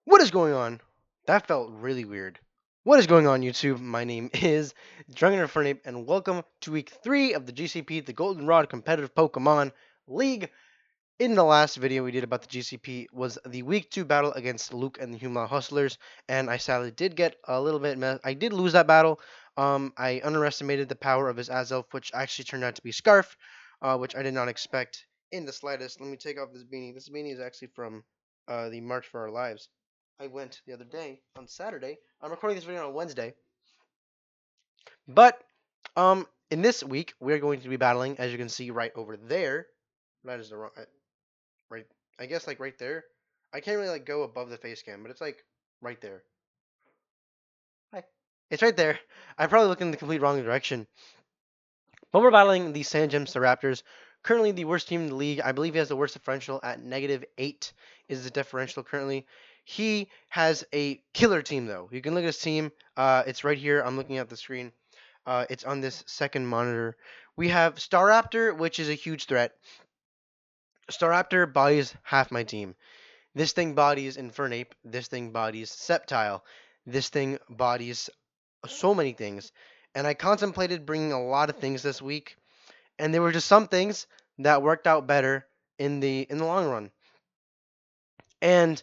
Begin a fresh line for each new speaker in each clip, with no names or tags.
What is going on? That felt really weird. What is going on, YouTube? My name is Drunken Fernape, and welcome to week 3 of the GCP, the Goldenrod Competitive Pokemon League. In the last video we did about the GCP was the week 2 battle against Luke and the Human Hustlers, and I sadly did get a little bit I did lose that battle. I underestimated the power of his Azelf, which actually turned out to be Scarf, which I did not expect in the slightest. Let me take off this beanie. This beanie is actually from the March for Our Lives. I went the other day on Saturday. I'm recording this video on Wednesday, but in this week we're going to be battling, as you can see right over there. That is the wrong right. I guess like right there. I can't really like go above the face cam, but it's like right there. Hi. It's right there. I probably looked in the complete wrong direction. But we're battling the Sandgem Staraptors. Currently the worst team in the league. I believe he has the worst differential at -8 is the differential currently. He has a killer team though. You can look at his team. It's right here. I'm looking at the screen. It's on this second monitor. We have Staraptor, which is a huge threat. Staraptor bodies half my team. This thing bodies Infernape. This thing bodies Sceptile. This thing bodies so many things. And I contemplated bringing a lot of things this week, and there were just some things that worked out better in the long run. And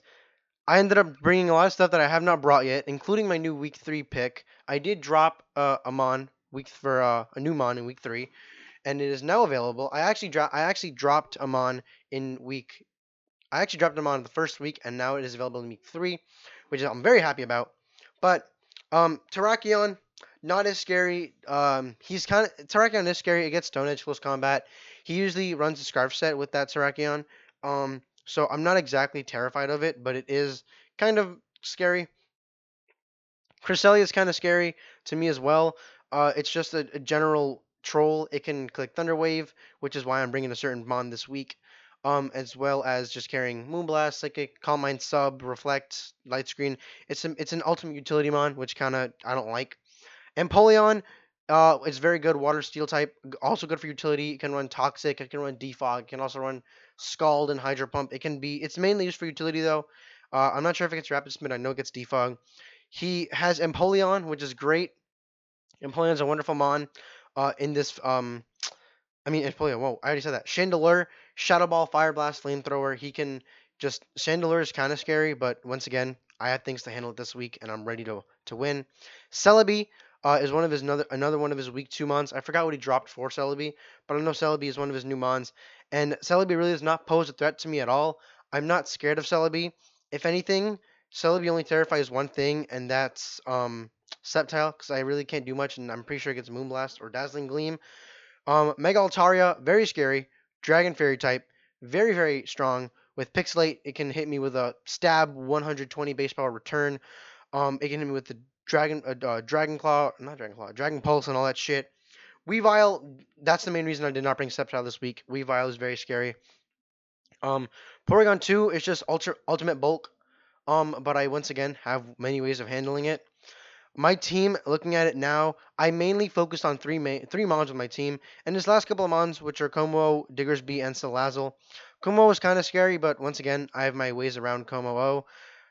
I ended up bringing a lot of stuff that I have not brought yet, including my new week 3 pick. I did drop a mon week for a new mon in week 3, and it is now available. I actually dropped a mon in week. I actually dropped him on the first week, and now it is available in week 3, which I'm very happy about. But Terrakion, not as scary. He's kind of Terrakion is scary. It gets Stone Edge close combat. He usually runs a Scarf set with that Terrakion. So I'm not exactly terrified of it, but it is kind of scary. Cresselia is kind of scary to me as well. It's just a general troll. It can click Thunder Wave, which is why I'm bringing a certain Mon this week. As well as just carrying Moonblast, Psychic, Calm Mind, Sub, Reflect, Light Screen. It's an ultimate utility Mon, which kind of I don't like. Empoleon, it's very good water steel type, also good for utility. It can run Toxic, it can run Defog, it can also run Scald and Hydro Pump. It's mainly used for utility though. I'm not sure if it gets Rapid Spin. I know it gets Defog. He has Empoleon, which is great. Empoleon's a wonderful mon. In this I mean Empoleon. Whoa, I already said that. Chandelure, Shadow Ball, Fire Blast, Flamethrower. He can just Chandelure is kind of scary, but once again, I had things to handle it this week, and I'm ready to win. Celebi is one of his another one of his week 2 mons. I forgot what he dropped for Celebi, but I know Celebi is one of his new mons, and Celebi really does not pose a threat to me at all. I'm not scared of Celebi. If anything, Celebi only terrifies one thing, and that's Sceptile, because I really can't do much, and I'm pretty sure it gets Moonblast or Dazzling Gleam. Mega Altaria, very scary. Dragon Fairy type, very, very strong. With Pixelate, it can hit me with a stab 120 base power return. It can hit me with the Dragon Claw, not Dragon Claw, Dragon Pulse and all that shit. Weavile, that's the main reason I did not bring Sceptile this week. Weavile is very scary. Porygon 2 is just ultimate bulk. But I once again have many ways of handling it. My team, looking at it now, I mainly focused on three mons with my team, and this last couple of mons, which are Como, Diggersby, and Salazzle. Como is kind of scary, but once again, I have my ways around Como.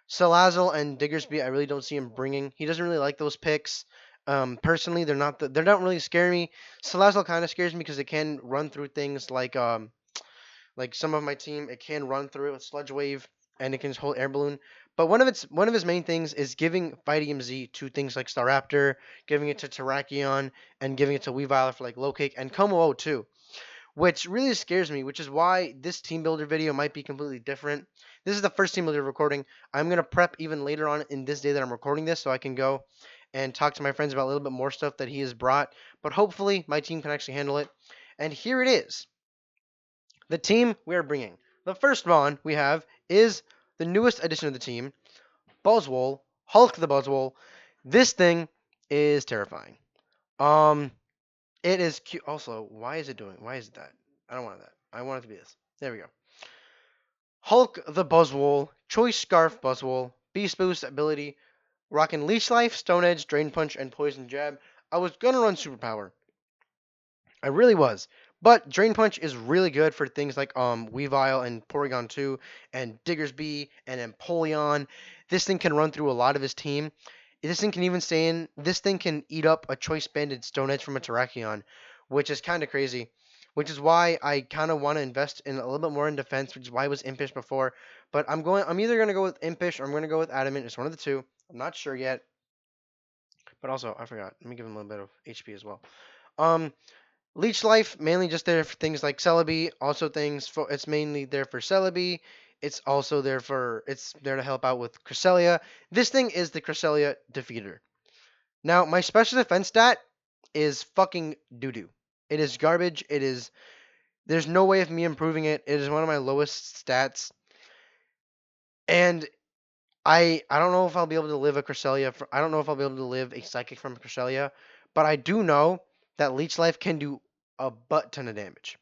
Salazzle and Diggersby, I really don't see him bringing. He doesn't really like those picks. Personally, they don't really scare me. Salazzle kind of scares me because it can run through things like some of my team. It can run through it with Sludge Wave, and it can hold Air Balloon. But one of his main things is giving Vitamin Z to things like Staraptor, giving it to Terrakion, and giving it to Weavile for like Low Kick, and Como too, which really scares me, which is why this team builder video might be completely different. This is the first team builder recording. I'm going to prep even later on in this day that I'm recording this so I can go and talk to my friends about a little bit more stuff that he has brought, but hopefully my team can actually handle it. And here it is. The team we are bringing. The first Mon we have is the newest addition of the team, Buzzwole, Hulk the Buzzwole. This thing is terrifying. Um, it is cute. Also, why is it doing? Why is it that? I don't want that. I want it to be this. There we go. Hulk the Buzzwole, Choice Scarf Buzzwole, Beast Boost ability, rocking Leech Life, Stone Edge, Drain Punch, and Poison Jab. I was gonna run Superpower. I really was. But Drain Punch is really good for things like Weavile and Porygon 2 and Diggersby and Empoleon. This thing can run through a lot of his team. This thing can even stay in. This thing can eat up a choice banded Stone Edge from a Terrakion, which is kind of crazy. Which is why I kind of want to invest in a little bit more in defense, which is why I was Impish before. But I'm either gonna go with Impish or I'm gonna go with Adamant. It's one of the two. I'm not sure yet. But also, I forgot. Let me give him a little bit of HP as well. Um, Leech Life mainly just there for things like Celebi. Also things for it's mainly there for Celebi. It's there to help out with Cresselia. This thing is the Cresselia defeater. Now my special defense stat is fucking doo doo. It is garbage. There's no way of me improving it. It is one of my lowest stats. And I don't know if I'll be able to live a Cresselia. I don't know if I'll be able to live a Psychic from Cresselia, but I do know that Leech Life can do a butt ton of damage.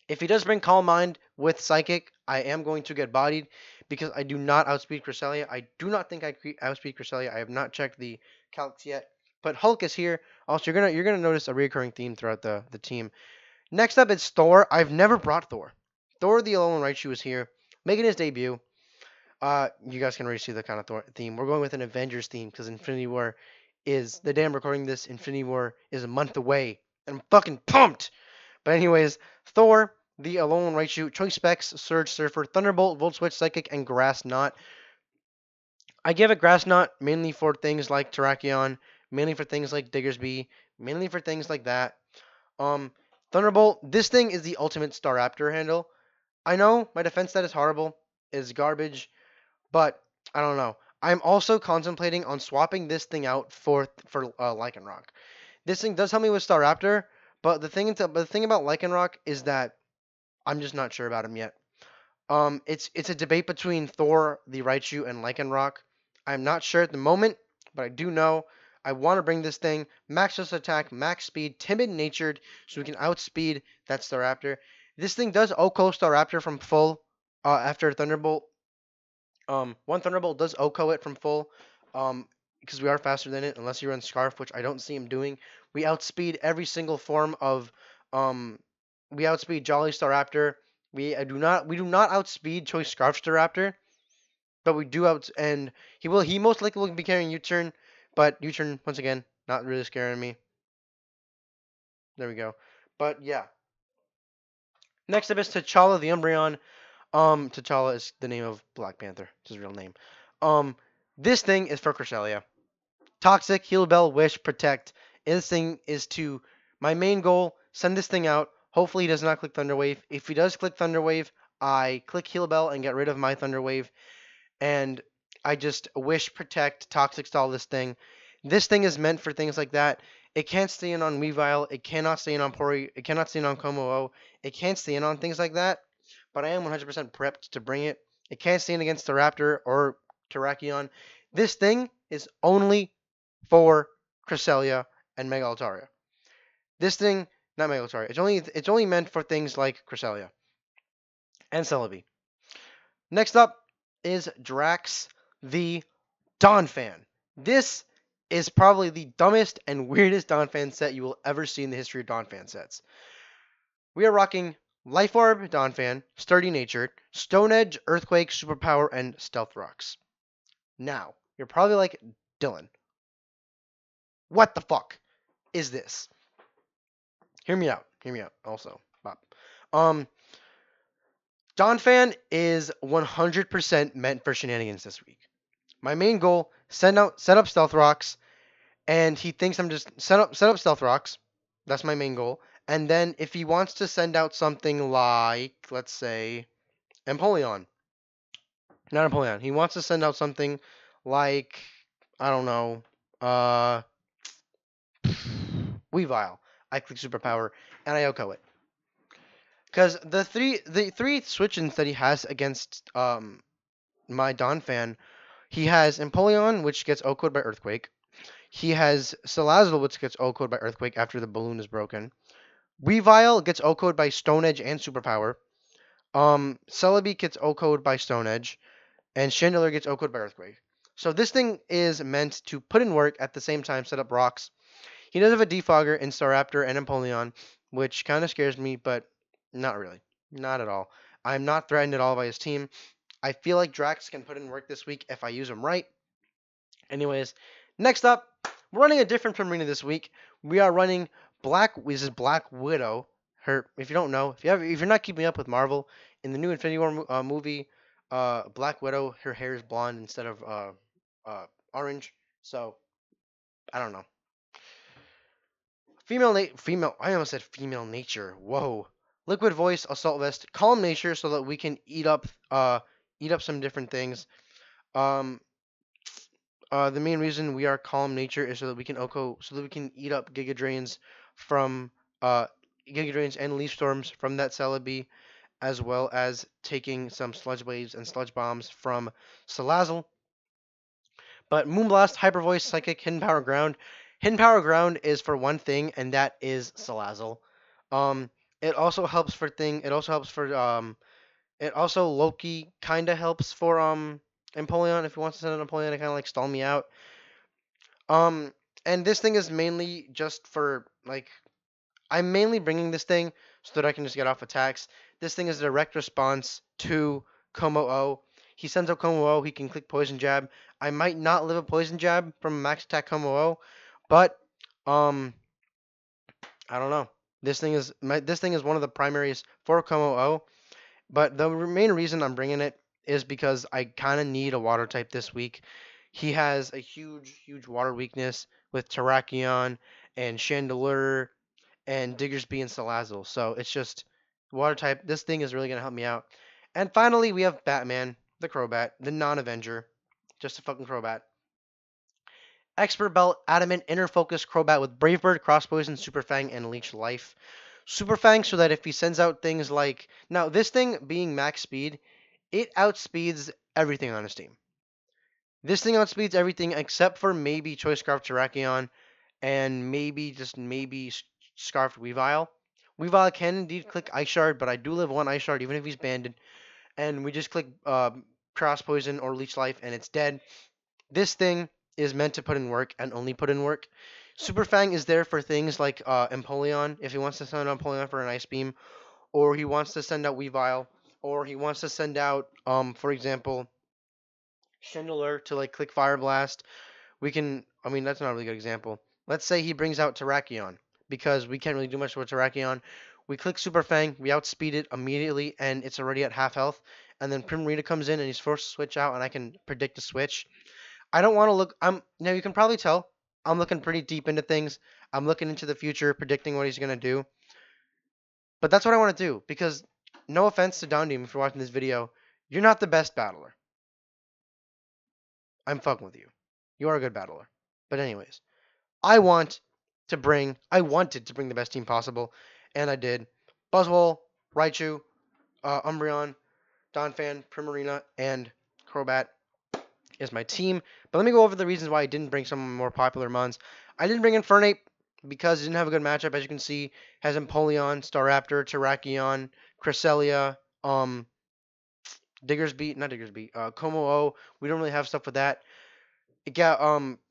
If he does bring Calm Mind with Psychic, I am going to get bodied because I do not outspeed Cresselia. I do not think I outspeed Cresselia. I have not checked the calcs yet. But Hulk is here. Also, you're gonna notice a recurring theme throughout the team. Next up is Thor. I've never brought Thor. Thor the Alolan Raichu is here, making his debut. You guys can already see the kind of theme. We're going with an Avengers theme because Infinity War is the day I'm recording this. Infinity War is a month away, and I'm fucking pumped. But anyways, Thor, the Alolan Raichu, Choice Specs, Surge Surfer, Thunderbolt, Volt Switch, Psychic, and Grass Knot. I give it Grass Knot mainly for things like Terrakion, mainly for things like Diggersby, mainly for things like that. Um, Thunderbolt, this thing is the ultimate Staraptor handle. I know my defense stat is horrible, is garbage, but I don't know. I'm also contemplating on swapping this thing out for Lycanroc. This thing does help me with Staraptor, but the thing about Lycanroc is that I'm just not sure about him yet. It's a debate between Thor, the Raichu, and Lycanroc. I'm not sure at the moment, but I do know I want to bring this thing max attack, max speed, timid natured, so we can outspeed that Staraptor. This thing does OHKO Staraptor from full after Thunderbolt. One Thunderbolt does OHKO it from full, because we are faster than it, unless you run Scarf, which I don't see him doing. We outspeed every single form of, um, we outspeed Jolly Staraptor. We do not outspeed Choice Scarf Staraptor, but we do and he most likely will be carrying U-turn, but U-turn once again not really scaring me. There we go. But yeah, next up is T'Challa the Umbreon. T'Challa is the name of Black Panther. It's his real name. Um, this thing is for Cresselia. Toxic, Heal Bell, Wish, Protect. This thing is to my main goal. Send this thing out. Hopefully he does not click Thunder Wave. If he does click Thunder Wave, I click Heal Bell and get rid of my Thunder Wave. And I just Wish, Protect, Toxic Stall this thing. This thing is meant for things like that. It can't stay in on Weavile. It cannot stay in on Pori. It cannot stay in on Como. It can't stay in on things like that. But I am 100% prepped to bring it. It can't stand against the Raptor or Terrakion. This thing is only for Cresselia and Mega Altaria. This thing, not Mega Altaria. It's only meant for things like Cresselia and Celebi. Next up is Drax the Donphan. This is probably the dumbest and weirdest Donphan set you will ever see in the history of Donphan sets. We are rocking Life Orb Donphan, Sturdy Natured, Stone Edge, Earthquake, Superpower, and Stealth Rocks. Now, you're probably like, Dylan, what the fuck is this? Hear me out. Hear me out. Also, Bob. Donphan is 100% meant for shenanigans this week. My main goal: set up Stealth Rocks, and he thinks I'm just set up Stealth Rocks. That's my main goal. And then if he wants to send out something like, let's say, Empoleon, not Empoleon, he wants to send out something like, I don't know, Weavile. I click Superpower and I OHKO it. Because the three switch-ins that he has against my Donphan, he has Empoleon, which gets OHKO'd by Earthquake. He has Salazzle, which gets OHKO'd by Earthquake after the balloon is broken. Weavile gets OHKO'd by Stone Edge and Superpower. Celebi gets OHKO'd by Stone Edge, and Chandelure gets OHKO'd by Earthquake. So this thing is meant to put in work at the same time, set up rocks. He does have a Defogger in Staraptor and Empoleon, which kind of scares me, but not really. Not at all. I'm not threatened at all by his team. I feel like Drax can put in work this week if I use him right. Anyways, next up, we're running a different Primarina this week. We are running This is Black Widow. Her, if you don't know, if you're not keeping up with Marvel, in the new Infinity War movie, Black Widow, her hair is blonde instead of orange. So I don't know. Female. I almost said female nature. Whoa. Liquid voice, assault vest, calm nature, so that we can eat up some different things. Um, the main reason we are calm nature is so that we can eat up Giga Drains from uh Giga Drains and Leaf Storms from that Celebi, as well as taking some Sludge Waves and Sludge Bombs from Salazzle. But Moonblast, Hyper Voice, Psychic, Hidden Power Ground. Hidden Power Ground is for one thing, and that is Salazzle. Um, it also helps for thing. It also helps for It also Loki kind of helps for Empoleon if he wants to send an Empoleon to kind of like stall me out. Um, and this thing is mainly just for like I'm mainly bringing this thing so that I can just get off attacks. This thing is a direct response to Como-O. He sends out Como-O, he can click Poison Jab. I might not live a Poison Jab from Max Attack Como-O, but um I don't know. This thing is one of the primaries for Como-O, but the main reason I'm bringing it is because I kind of need a water type this week. He has a huge water weakness with Terrakion and Chandelure and Diggersby and Salazzle. So it's just water type. This thing is really going to help me out. And finally, we have Batman, the Crobat, the non-Avenger. Just a fucking Crobat. Expert Belt, Adamant, Inner Focus Crobat with Brave Bird, Cross Poison, Super Fang, and Leech Life. Super Fang so that if he sends out things like... Now, this thing being max speed, it outspeeds everything on his team. This thing outspeeds everything except for maybe Choice Scarf Terrakion and maybe Scarfed Weavile. Weavile can indeed click Ice Shard, but I do live one Ice Shard even if he's banded. And we just click Cross Poison or Leech Life and it's dead. This thing is meant to put in work and only put in work. Super Fang is there for things like Empoleon, if he wants to send out Empoleon for an Ice Beam, or he wants to send out Weavile, or he wants to send out, for example, Chandelure to like click Fire Blast. I mean, that's not a really good example. Let's say he brings out Terrakion, because we can't really do much with Terrakion. We click Super Fang, we outspeed it immediately, and it's already at half health. And then Primarina comes in and he's forced to switch out, and I can predict a switch. I don't want to look. Now you can probably tell I'm looking pretty deep into things. I'm looking into the future, predicting what he's gonna do. But that's what I want to do because, no offense to Dandiam if you're watching this video, you're not the best battler. I'm fucking with you. You are a good battler. But anyways, I wanted to bring the best team possible, and I did. Buzzwole, Raichu, Umbreon, Donphan, Primarina, and Crobat is my team. But let me go over the reasons why I didn't bring some more popular mons. I didn't bring Infernape because it didn't have a good matchup. As you can see, has Empoleon, Staraptor, Terrakion, Cresselia, Como-O. We don't really have stuff with that. It got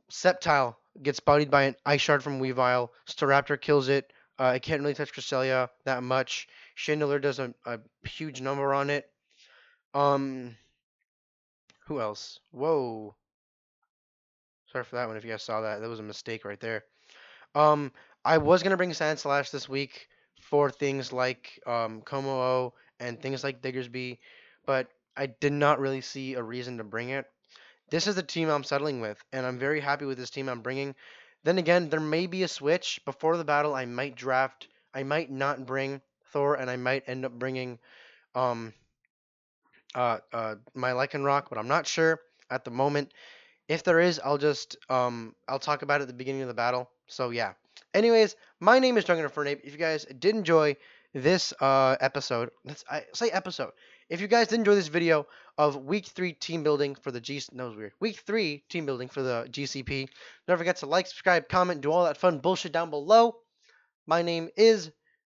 Sceptile gets bodied by an Ice Shard from Weavile. Staraptor kills it. It can't really touch Cresselia that much. Chandelure does a huge number on it. Who else? Whoa. Sorry for that one if you guys saw that. That was a mistake right there. Um, I was gonna bring Sandslash this week for things like Como-O and things like Diggersby, but I did not really see a reason to bring it. This is the team I'm settling with, and I'm very happy with this team I'm bringing. Then again, there may be a switch. Before the battle, I might not bring Thor, and I might end up bringing um my Lycanroc, but I'm not sure at the moment. If there is, I'll talk about it at the beginning of the battle. So yeah. Anyways, my name is Drunken Fernape. If you guys did enjoy this episode, I say episode. If you guys did enjoy this video of week 3 team building for the no, it was weird. Week 3 team building for the GCP. Don't forget to like, subscribe, comment, do all that fun bullshit down below. My name is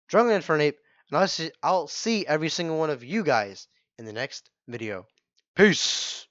Drunken Fernape, and I'll see every single one of you guys in the next video. Peace.